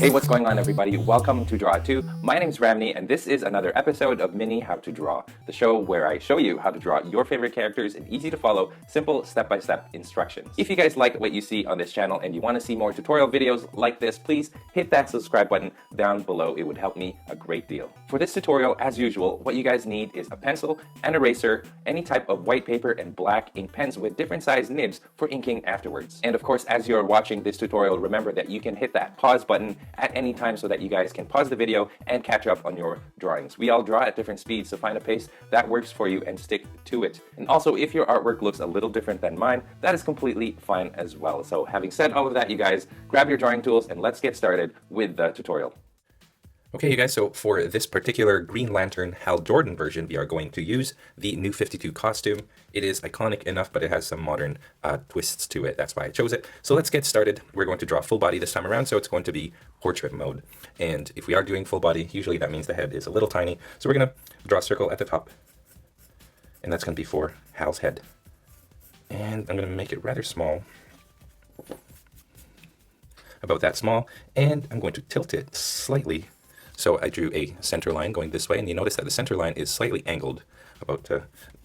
Hey, what's going on, everybody? Welcome to Draw 2. My name is Ramny, and this is another episode of Mini How to Draw, the show where I show you how to draw your favorite characters in easy-to-follow, simple step-by-step instructions. If you guys like what you see on this channel and you want to see more tutorial videos like this, please hit that subscribe button down below. It would help me a great deal. For this tutorial, as usual, what you guys need is a pencil, an eraser, any type of white paper, and black ink pens with different size nibs for inking afterwards. And of course, as you're watching this tutorial, remember that you can hit that pause button at any time so that you guys can pause the video and catch up on your drawings. We all draw at different speeds, so find a pace that works for you and stick to it. And also, if your artwork looks a little different than mine, that is completely fine as well. So having said all of that, you guys, grab your drawing tools and let's get started with the tutorial. Okay, you guys, so for this particular Green Lantern Hal Jordan version, we are going to use the New 52 costume. It is iconic enough, but it has some modern twists to it. That's why I chose it. So let's get started. We're going to draw full body this time around, so it's going to be portrait mode. And if we are doing full body, usually that means the head is a little tiny. So we're going to draw a circle at the top, and that's going to be for Hal's head. And I'm going to make it rather small, about that small, and I'm going to tilt it slightly. So I drew a center line going this way, and you notice that the center line is slightly angled about,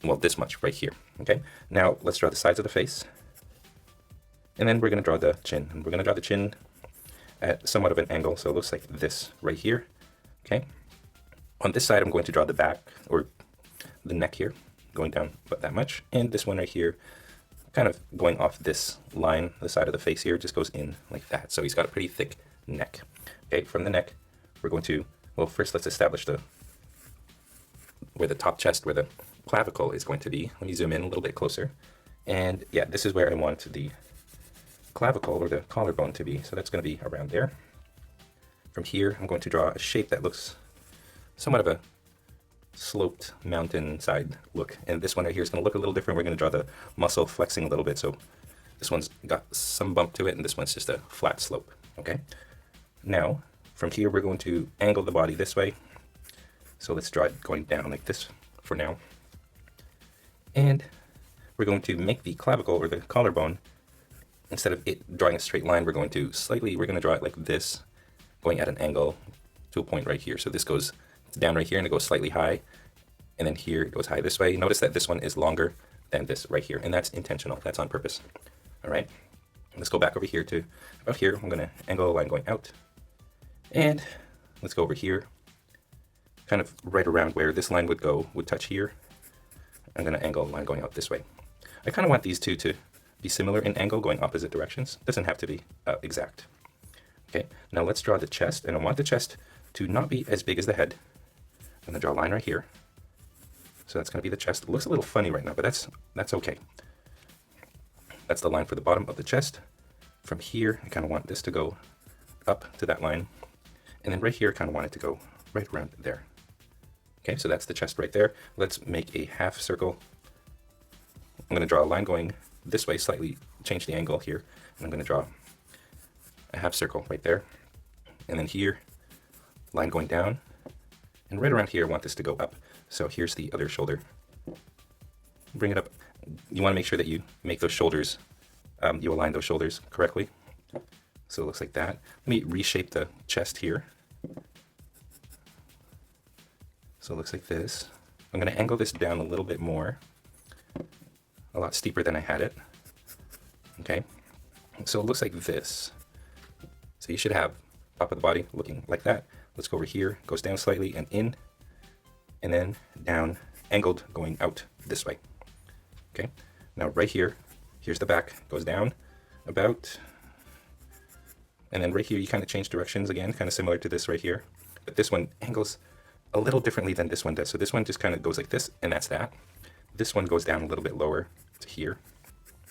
well, this much right here. Okay, now let's draw the sides of the face. And then we're going to draw the chin. And we're going to draw the chin at somewhat of an angle, so it looks like this right here. Okay, on this side I'm going to draw the back, or the neck here, going down about that much. And this one right here, kind of going off this line, the side of the face here, just goes in like that. So he's got a pretty thick neck. Okay, from the neck, we're going to, well, first let's establish where the top chest, where the clavicle is going to be. Let me zoom in a little bit closer. And yeah, this is where I want the clavicle or the collarbone to be. So that's going to be around there. From here, I'm going to draw a shape that looks somewhat of a sloped mountainside look. And this one right here is going to look a little different. We're going to draw the muscle flexing a little bit. So this one's got some bump to it, and this one's just a flat slope. Okay. Now, from here, we're going to angle the body this way. So let's draw it going down like this for now. And we're going to make the clavicle or the collarbone, instead of it drawing a straight line, we're going to draw it like this, going at an angle to a point right here. So this goes down right here and it goes slightly high. And then here it goes high this way. Notice that this one is longer than this right here. And that's intentional. That's on purpose. All right. Let's go back over here to about here. I'm going to angle a line going out. And let's go over here, kind of right around where this line would touch here. I'm going to angle a line going out this way. I kind of want these two to be similar in angle, going opposite directions. Doesn't have to be exact. Okay, now let's draw the chest, and I want the chest to not be as big as the head. I'm going to draw a line right here. So that's going to be the chest. It looks a little funny right now, but that's okay. That's the line for the bottom of the chest. From here, I kind of want this to go up to that line. And then right here, I kind of want it to go right around there. Okay, so that's the chest right there. Let's make a half circle. I'm going to draw a line going this way, slightly change the angle here. And I'm going to draw a half circle right there. And then here, line going down. And right around here, I want this to go up. So here's the other shoulder. Bring it up. You want to make sure that you make those shoulders, you align those shoulders correctly. So it looks like that. Let me reshape the chest here. So it looks like this. I'm going to angle this down a little bit more, a lot steeper than I had it. Okay, so it looks like this. So you should have top of the body looking like that. Let's go over here, goes down slightly and in, and then down, angled going out this way. Okay, now right here, here's the back, goes down about. And then right here, you kind of change directions again, kind of similar to this right here. But this one angles a little differently than this one does. So this one just kind of goes like this, and that's that. This one goes down a little bit lower to here,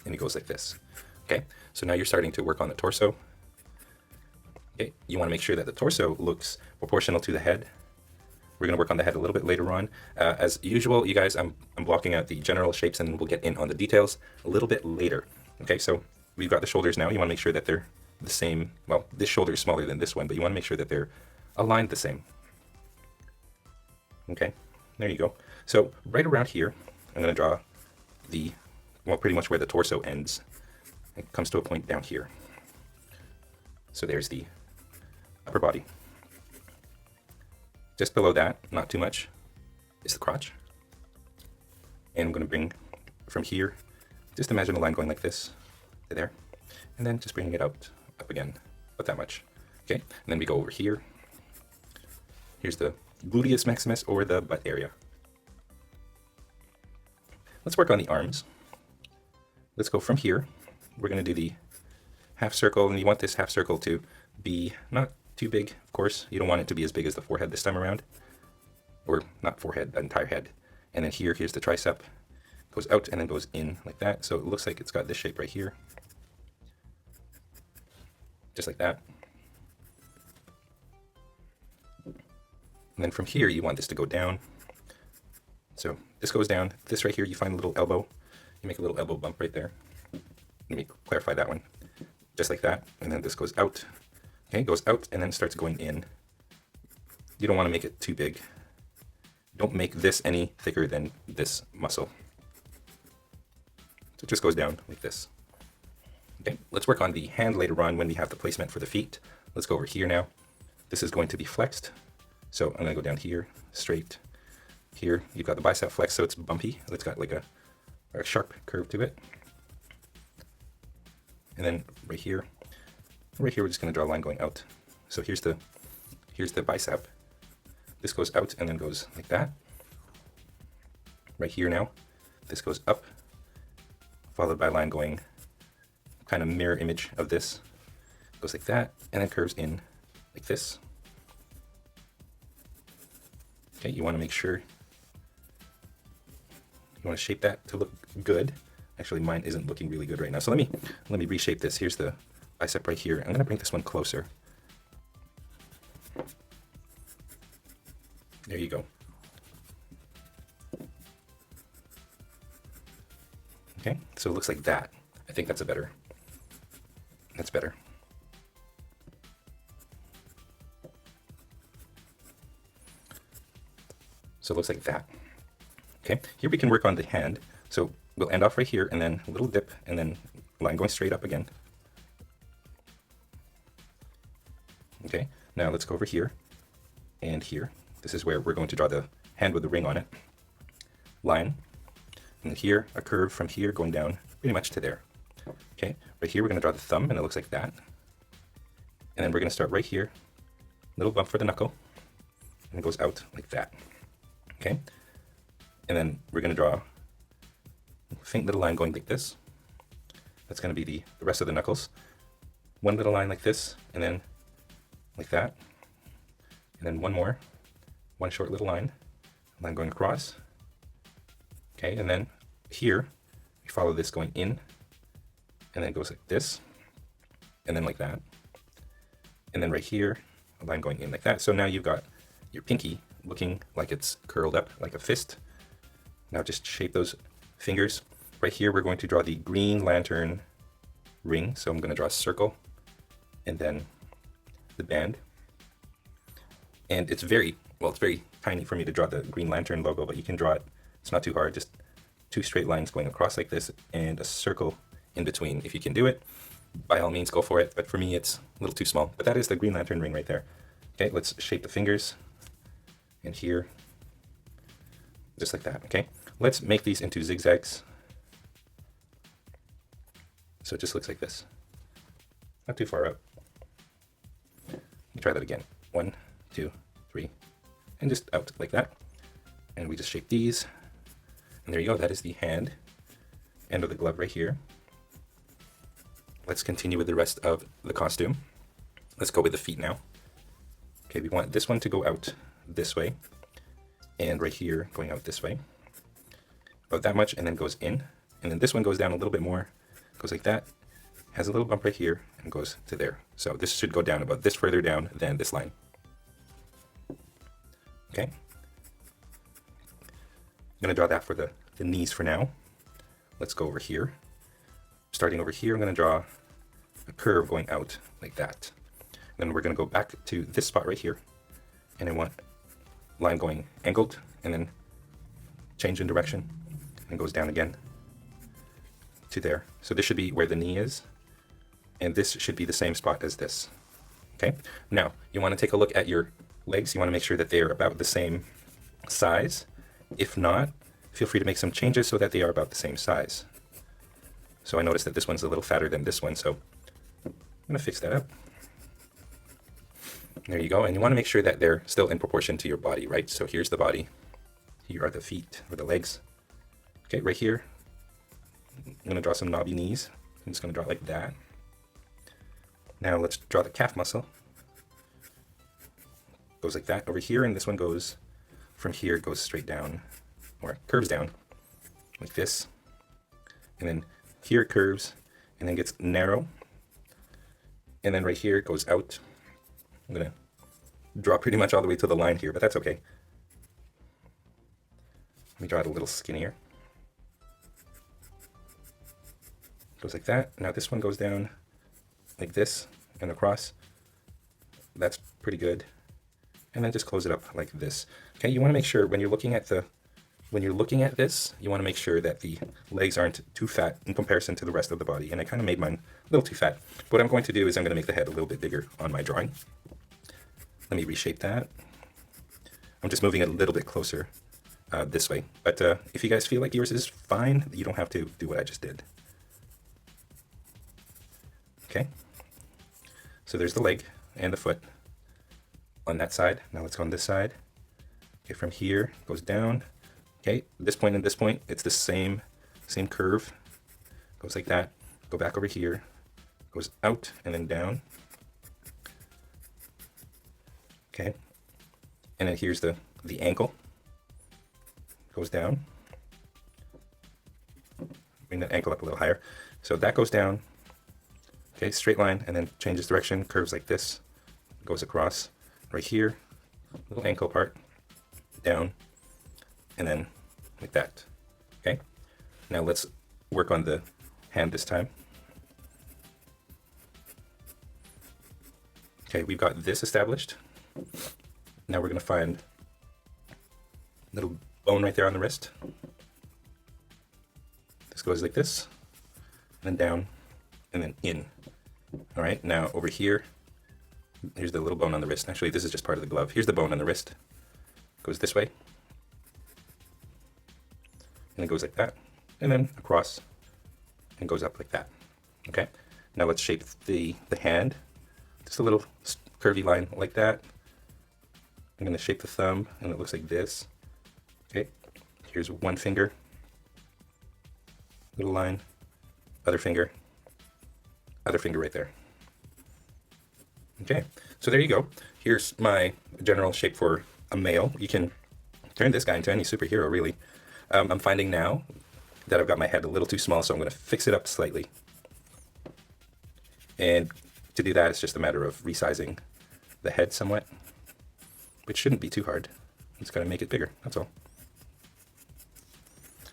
and it goes like this. Okay, so now you're starting to work on the torso. Okay, you want to make sure that the torso looks proportional to the head. We're going to work on the head a little bit later on. As usual, you guys, I'm blocking out the general shapes, and we'll get in on the details a little bit later. Okay, so we've got the shoulders now. You want to make sure that they're the same. Well, this shoulder is smaller than this one, but you want to make sure that they're aligned the same. Okay, there you go. So right around here, I'm going to draw pretty much where the torso ends. It comes to a point down here. So there's the upper body. Just below that, not too much, is the crotch. And I'm going to bring from here, just imagine a line going like this to there, and then just bringing it out, up again, about that much. Okay, and then we go over here. Here's the gluteus maximus, or the butt area. Let's work on the arms. Let's go from here. We're going to do the half circle, and you want this half circle to be not too big, of course. You don't want it to be as big as the forehead this time around. Or not forehead, the entire head. And then here's the tricep. Goes out and then goes in like that. So it looks like it's got this shape right here. Just like that. And then from here, you want this to go down. So this goes down. This right here, you find a little elbow. You make a little elbow bump right there. Let me clarify that one. Just like that. And then this goes out. Okay, goes out and then starts going in. You don't want to make it too big. Don't make this any thicker than this muscle. So it just goes down like this. Okay, let's work on the hand later on when we have the placement for the feet. Let's go over here now. This is going to be flexed. So I'm going to go down here, straight. Here, you've got the bicep flex, so it's bumpy. It's got like a sharp curve to it. And then right here, we're just going to draw a line going out. So here's the bicep. This goes out and then goes like that. Right here now, this goes up, followed by a line going kind of mirror image of this. Goes like that, and then curves in like this. Okay, you want to make sure, you want to shape that to look good. Actually, mine isn't looking really good right now. So let me reshape this. Here's the bicep right here. I'm going to bring this one closer. There you go. Okay, so it looks like that. I think that's better. That's better. So it looks like that. Okay, here we can work on the hand. So we'll end off right here and then a little dip and then line going straight up again. Okay, now let's go over here and here. This is where we're going to draw the hand with the ring on it. Line. And here, a curve from here going down pretty much to there. Okay, right here we're going to draw the thumb and it looks like that. And then we're going to start right here. Little bump for the knuckle. And it goes out like that. Okay, and then we're going to draw a faint little line going like this. That's going to be the rest of the knuckles. One little line like this, and then like that. And then one more. One short little line going across. Okay, and then here, we follow this going in, and then it goes like this, and then like that. And then right here, a line going in like that. So now you've got your pinky looking like it's curled up like a fist. Now just shape those fingers. Right here, we're going to draw the green lantern ring. So I'm going to draw a circle, and then the band. And it's very tiny for me to draw the green lantern logo, but you can draw it. It's not too hard, just two straight lines going across like this and a circle in between. If you can do it, by all means go for it, but for me it's a little too small. But that is the green lantern ring right there. Okay, let's shape the fingers, and here, just like that. Okay, let's make these into zigzags. So it just looks like this. Not too far up. Let me try that again. 1, 2, 3, and just out like that. And we just shape these. And there you go, that is the hand. End of the glove right here. Let's continue with the rest of the costume. Let's go with the feet now. Okay, we want this one to go out this way. And right here, going out this way. About that much, and then goes in. And then this one goes down a little bit more. Goes like that. Has a little bump right here, and goes to there. So this should go down about this further down than this line. Okay. I'm going to draw that for the knees for now. Let's go over here. Starting over here, I'm going to draw a curve going out like that. Then we're going to go back to this spot right here. And I want line going angled and then change in direction and goes down again to there. So this should be where the knee is. And this should be the same spot as this. Okay, now you want to take a look at your legs. You want to make sure that they're about the same size. If not, feel free to make some changes so that they are about the same size. So I noticed that this one's a little fatter than this one, so I'm going to fix that up. There you go, and you want to make sure that they're still in proportion to your body, right? So here's the body, here are the feet, or the legs. Okay, right here, I'm going to draw some knobby knees. I'm just going to draw it like that. Now let's draw the calf muscle. Goes like that over here, and this one goes from here, it goes straight down, or curves down, like this. And then here it curves, and then gets narrow. And then right here it goes out. I'm going to draw pretty much all the way to the line here, but that's okay. Let me draw it a little skinnier. Goes like that. Now this one goes down like this and across. That's pretty good. And then just close it up like this. Okay, you want to make sure when you're looking at this, you want to make sure that the legs aren't too fat in comparison to the rest of the body. And I kind of made mine a little too fat. What I'm going to do is I'm going to make the head a little bit bigger on my drawing. Let me reshape that. I'm just moving it a little bit closer this way. But if you guys feel like yours is fine, you don't have to do what I just did. Okay, so there's the leg and the foot on that side. Now let's go on this side. Okay, from here goes down. Okay, this point and this point, it's the same curve. Goes like that. Go back over here. Goes out and then down. Okay, and then here's the ankle. Goes down. Bring that ankle up a little higher. So that goes down. Okay, straight line, and then changes direction, curves like this, goes across right here, little ankle part, down, and then like that. Okay, now let's work on the hand this time. Okay, we've got this established. Now we're going to find a little bone right there on the wrist. This goes like this, and then down, and then in. All right, now over here, here's the little bone on the wrist. Actually, this is just part of the glove. Here's the bone on the wrist. Goes this way, and it goes like that, and then across, and goes up like that. Okay, now let's shape the hand. Just a little curvy line like that. I'm going to shape the thumb, and it looks like this. Okay, here's one finger, little line, other finger right there. Okay, so there you go. Here's my general shape for a male. You can turn this guy into any superhero, really. I'm finding now that I've got my head a little too small, so I'm going to fix it up slightly. And to do that, it's just a matter of resizing the head somewhat, which shouldn't be too hard. It's going to make it bigger, that's all.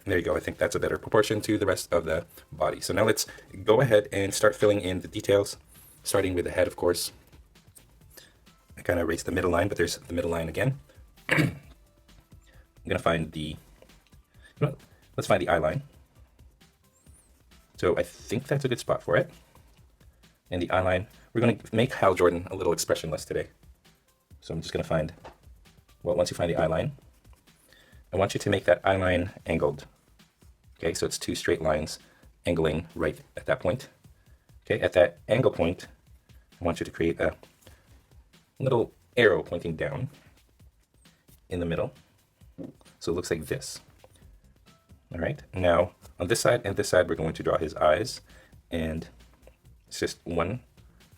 And there you go. I think that's a better proportion to the rest of the body. So now let's go ahead and start filling in the details, starting with the head, of course. I kind of erased the middle line, but there's the middle line again. I'm going to find the, let's find the eye line. So I think that's a good spot for it. And the eye line, we're going to make Hal Jordan a little expressionless today. So I'm just going to find, well, once you find the eye line, I want you to make that eye line angled. Okay, so it's two straight lines angling right at that point. Okay, at that angle point, I want you to create a little arrow pointing down in the middle. So it looks like this. All right, now on this side and this side, we're going to draw his eyes, and it's just one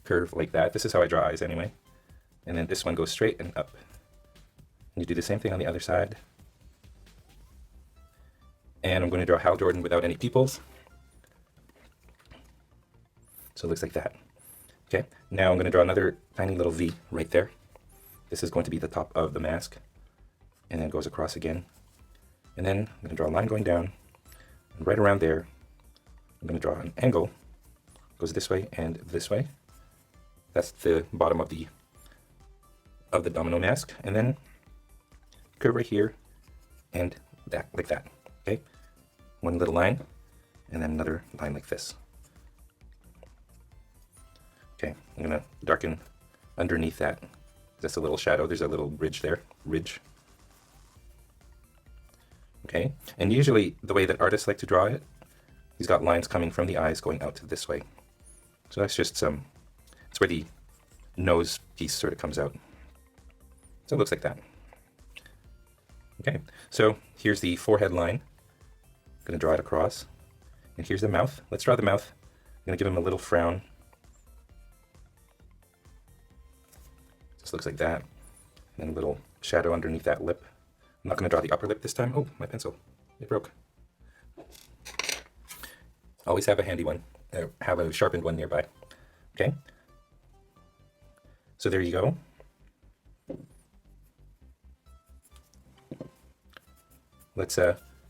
curve like that. This is how I draw eyes anyway. And then this one goes straight and up. And you do the same thing on the other side. And I'm going to draw Hal Jordan without any pupils. So it looks like that. Okay, now I'm going to draw another tiny little V right there. This is going to be the top of the mask. And then it goes across again. And then I'm going to draw a line going down. And right around there, I'm going to draw an angle. It goes this way and this way. That's the bottom of the domino mask. And then curve right here and that, like that. Okay, one little line and then another line like this. Okay, I'm gonna darken underneath that. Just a little shadow. There's a little ridge there. Ridge. Okay, and usually the way that artists like to draw it, he's got lines coming from the eyes going out to this way. So that's just some, it's where the nose piece sort of comes out. So it looks like that. Okay, so here's the forehead line. I'm going to draw it across. And here's the mouth. Let's draw the mouth. I'm going to give him a little frown. Just looks like that. And then a little shadow underneath that lip. I'm not going to draw the upper lip this time. Oh, my pencil. It broke. Always have a handy one. Have a sharpened one nearby. Okay. So there you go. Let's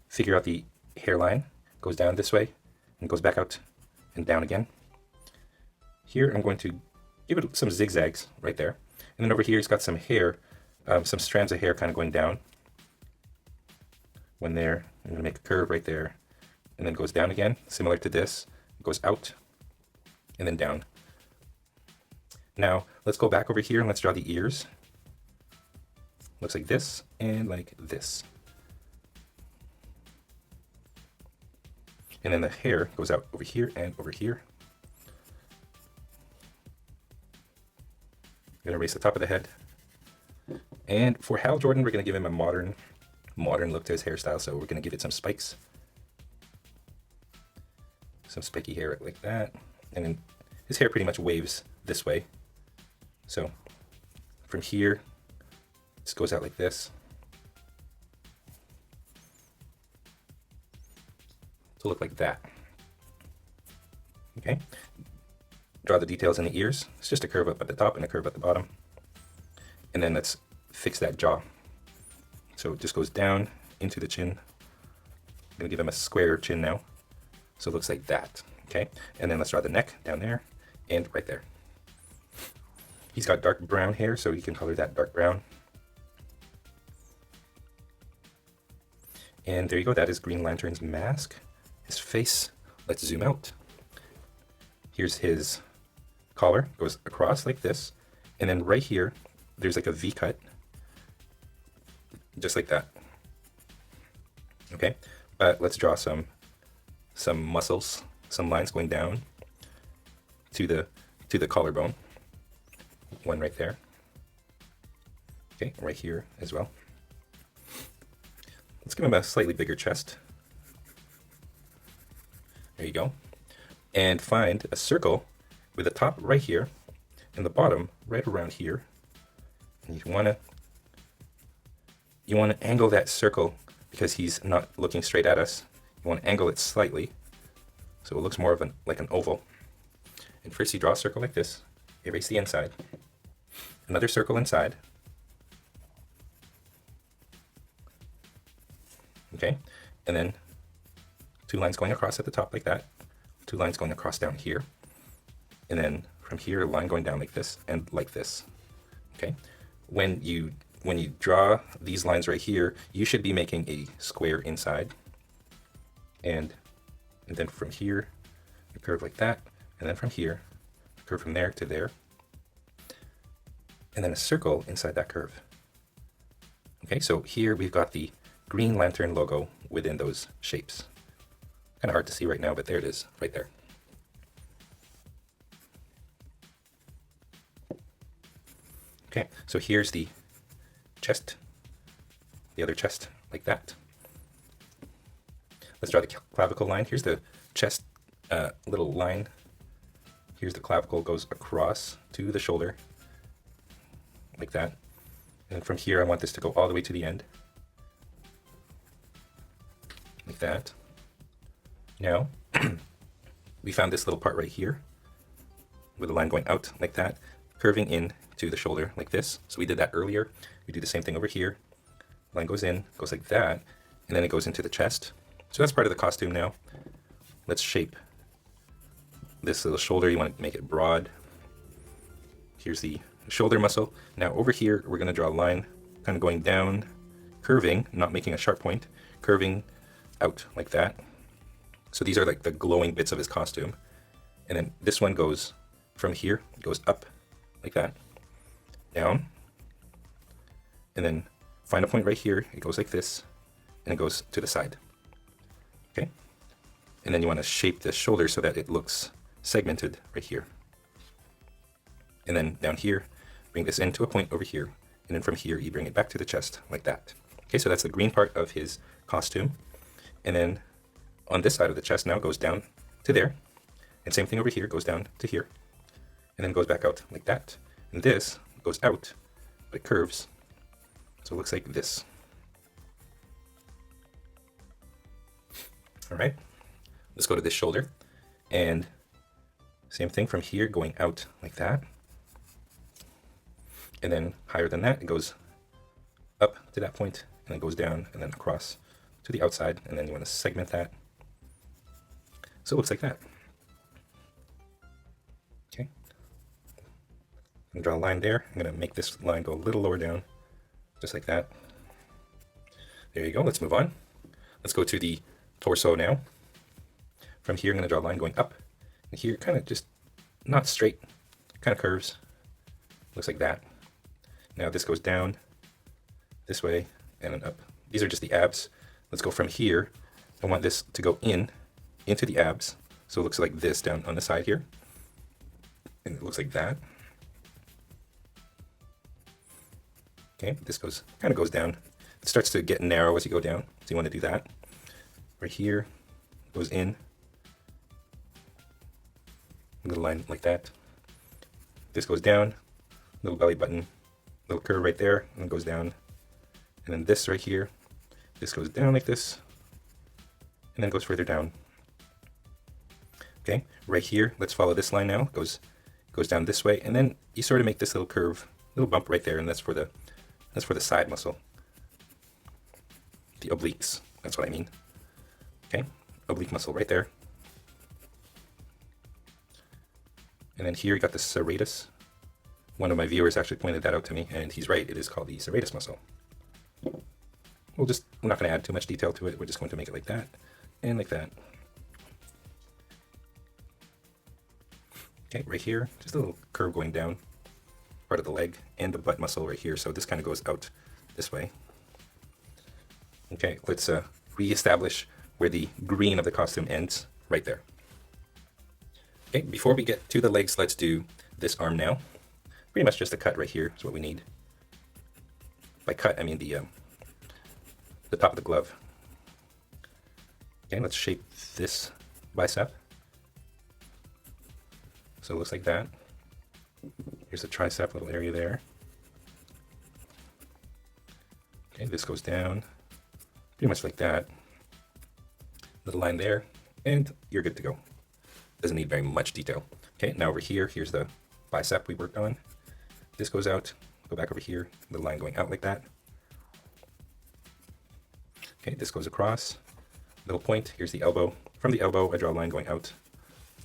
figure out the hairline. Goes down this way and goes back out and down again. Here I'm going to give it some zigzags right there. And then over here he's got some hair, some strands of hair kind of going down. One there, I'm going to make a curve right there, and then goes down again, similar to this. It goes out, and then down. Now, let's go back over here and let's draw the ears. Looks like this, and like this. And then the hair goes out over here and over here. I'm going to erase the top of the head. And for Hal Jordan, we're going to give him a modern look to his hairstyle, so we're going to give it some spikes. Some spiky hair like that. And then his hair pretty much waves this way. So from here, this goes out like this. To look like that. Okay. Draw the details in the ears. It's just a curve up at the top and a curve at the bottom. And then let's fix that jaw. So it just goes down into the chin. I'm going to give him a square chin now. So it looks like that. Okay. And then let's draw the neck down there and right there. He's got dark brown hair, so you can color that dark brown. And there you go. That is Green Lantern's mask. His face. Let's zoom out. Here's his collar. Goes across like this. And then right here, there's like a V cut. Just like that. Okay, but let's draw some muscles, some lines going down to the collarbone. One right there. Okay, right here as well. Let's give him a slightly bigger chest. There you go. And find a circle with the top right here and the bottom right around here. And you want to angle that circle because he's not looking straight at us. You want to angle it slightly so it looks more of like an oval. And first you draw a circle like this, erase the inside, another circle inside. Okay, and then two lines going across at the top like that, two lines going across down here, and then from here a line going down like this and like this. Okay, when you draw these lines right here, you should be making a square inside. And then from here, a curve like that. And then from here, a curve from there to there. And then a circle inside that curve. Okay, so here we've got the Green Lantern logo within those shapes. Kind of hard to see right now, but there it is, right there. Okay, so here's the chest, the other chest, like that. Let's draw the clavicle line. Here's the chest little line. Here's the clavicle, goes across to the shoulder, like that. And from here, I want this to go all the way to the end, like that. Now, we found this little part right here, with a line going out like that, curving in to the shoulder like this. So we did that earlier. We do the same thing over here. Line goes in, goes like that, and then it goes into the chest. So that's part of the costume now. Let's shape this little shoulder. You want to make it broad. Here's the shoulder muscle. Now over here, we're going to draw a line kind of going down, curving, not making a sharp point, curving out like that. So these are like the glowing bits of his costume. And then this one goes from here, goes up like that. down, and then find a point right here. It goes like this, and it goes to the side. Okay? And then you want to shape the shoulder so that it looks segmented right here. And then down here, bring this into a point over here, and then from here you bring it back to the chest like that. Okay, so that's the green part of his costume. And then on this side of the chest now goes down to there, and same thing over here, goes down to here, and then goes back out like that. And this goes out, but it curves, so it looks like this. All right, let's go to this shoulder, and same thing from here going out like that, and then higher than that it goes up to that point, and then goes down and then across to the outside, and then you want to segment that so it looks like that. Okay, I'm gonna draw a line there. I'm gonna make this line go a little lower down, just like that. There you go. Let's move on. Let's go to the torso now. From here I'm gonna draw a line going up, and here kind of just not straight, kind of curves, looks like that. Now this goes down this way and then up. These are just the abs. Let's go from here. I want this to go into the abs, so it looks like this down on the side here, and it looks like that. Okay, this kind of goes down. It starts to get narrow as you go down, so you want to do that. Right here goes in, a little line like that. This goes down, little belly button, little curve right there, and it goes down. And then this right here, this goes down like this, and then goes further down. Okay, right here, let's follow this line now. Goes down this way, and then you sort of make this little curve, little bump right there, and that's for the side muscle, the obliques. That's what I mean. Okay, oblique muscle right there. And then here you got the serratus. One of my viewers actually pointed that out to me, and he's right. It is called the serratus muscle. We're not going to add too much detail to it. We're just going to make it like that and like that. Okay, right here, just a little curve going down, part of the leg and the butt muscle right here. So this kind of goes out this way. Okay, let's reestablish where the green of the costume ends, right there. Okay, before we get to the legs, let's do this arm now. Pretty much just a cut right here is what we need. By cut, I mean the top of the glove. Okay, let's shape this bicep. So it looks like that. Here's the tricep, little area there. Okay, this goes down, pretty much like that. Little line there, and you're good to go. Doesn't need very much detail. Okay, now over here, here's the bicep we worked on. This goes out, go back over here, the line going out like that. Okay, this goes across, little point, here's the elbow. From the elbow, I draw a line going out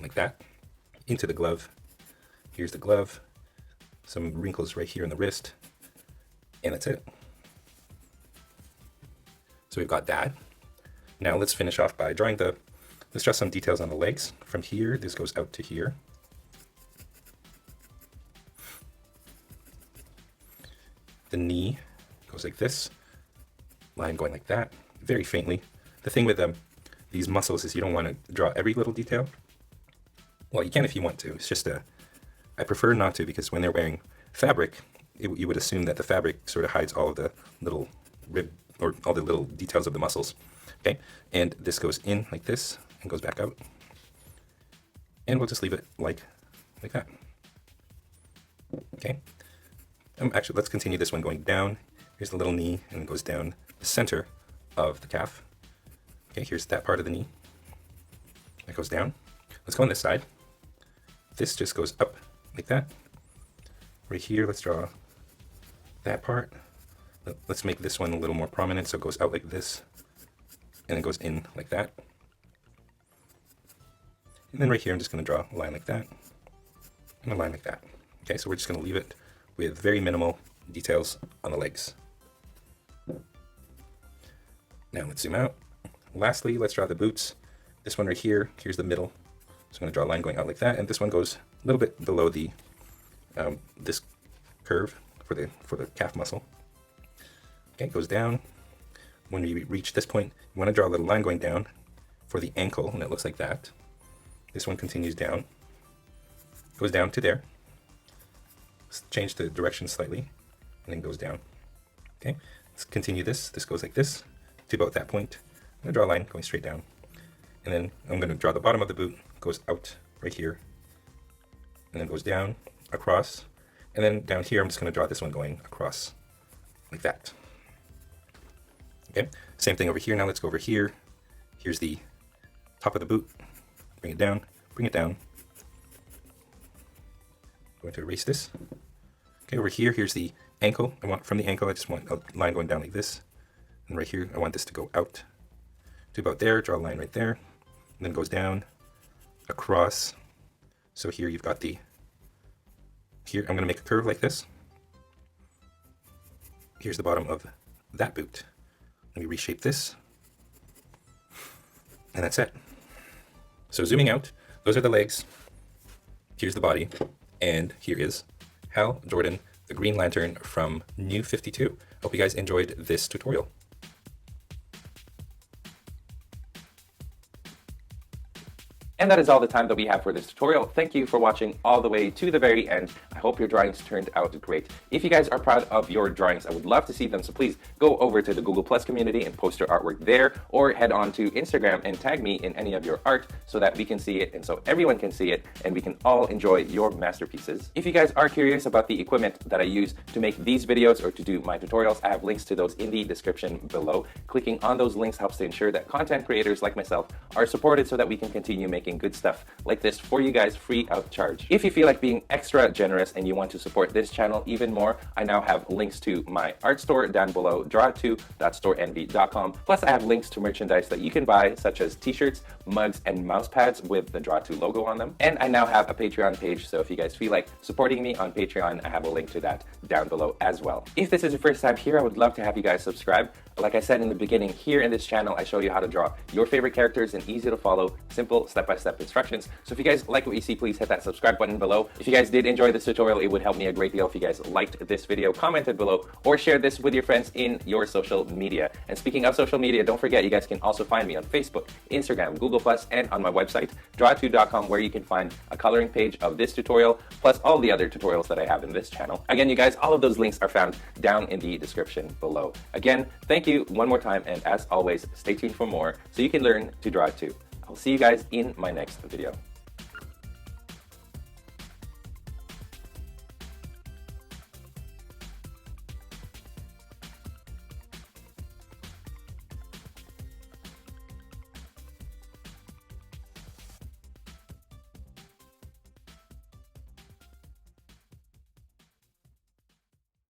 like that, into the glove. Here's the glove, some wrinkles right here in the wrist, and that's it. So we've got that. Now let's finish off by let's draw some details on the legs. From here, this goes out to here. The knee goes like this, line going like that, very faintly. The thing with these muscles is you don't want to draw every little detail. Well, you can if you want to. It's just I prefer not to, because when they're wearing fabric, you would assume that the fabric sort of hides all of the little rib or all the little details of the muscles. Okay, and this goes in like this and goes back out, and we'll just leave it like that. Okay. Actually, let's continue this one going down. Here's the little knee, and it goes down the center of the calf. Okay, here's that part of the knee. That goes down. Let's go on this side. This just goes up like that. Right here, let's draw that part. Let's make this one a little more prominent, so it goes out like this, and it goes in like that. And then right here, I'm just going to draw a line like that, and a line like that. Okay, so we're just going to leave it with very minimal details on the legs. Now let's zoom out. Lastly, let's draw the boots. This one right here, here's the middle. So I'm going to draw a line going out like that, and this one goes a little bit below the this curve for the calf muscle. Okay, it goes down. When you reach this point, you want to draw a little line going down for the ankle, and it looks like that. This one continues down, goes down to there. Change the direction slightly, and then goes down. Okay, let's continue this. This goes like this to about that point. I'm going to draw a line going straight down. And then I'm going to draw the bottom of the boot, goes out right here, and then goes down, across, and then down here I'm just going to draw this one going across like that. Okay, same thing over here. Now let's go over here. Here's the top of the boot. Bring it down, bring it down. I'm going to erase this. Okay, over here, here's the ankle. From the ankle, I just want a line going down like this. And right here, I want this to go out to about there. Draw a line right there. And then it goes down, across. So here you've got here I'm going to make a curve like this. Here's the bottom of that boot. Let me reshape this. And that's it. So zooming out, those are the legs. Here's the body. And here is Hal Jordan, the Green Lantern from New 52. Hope you guys enjoyed this tutorial. And that is all the time that we have for this tutorial. Thank you for watching all the way to the very end. I hope your drawings turned out great. If you guys are proud of your drawings, I would love to see them. So please go over to the Google Plus community and post your artwork there, or head on to Instagram and tag me in any of your art so that we can see it and so everyone can see it and we can all enjoy your masterpieces. If you guys are curious about the equipment that I use to make these videos or to do my tutorials, I have links to those in the description below. Clicking on those links helps to ensure that content creators like myself are supported so that we can continue making good stuff like this for you guys free of charge. If you feel like being extra generous and you want to support this channel even more, I now have links to my art store down below, draw2.storeenvy.com. Plus I have links to merchandise that you can buy, such as t-shirts, mugs, and mouse pads with the Draw2 logo on them. And I now have a Patreon page, so if you guys feel like supporting me on Patreon, I have a link to that down below as well. If this is your first time here, I would love to have you guys subscribe. Like I said in the beginning, here in this channel, I show you how to draw your favorite characters in easy to follow, simple step-by-step instructions. So if you guys like what you see, please hit that subscribe button below. If you guys did enjoy this tutorial, it would help me a great deal if you guys liked this video, commented below, or shared this with your friends in your social media. And speaking of social media, don't forget, you guys can also find me on Facebook, Instagram, Google+, and on my website, draw2.com, where you can find a coloring page of this tutorial, plus all the other tutorials that I have in this channel. Again, you guys, all of those links are found down in the description below. Again, thank you one more time, and as always, stay tuned for more so you can learn to draw too. I'll see you guys in my next video.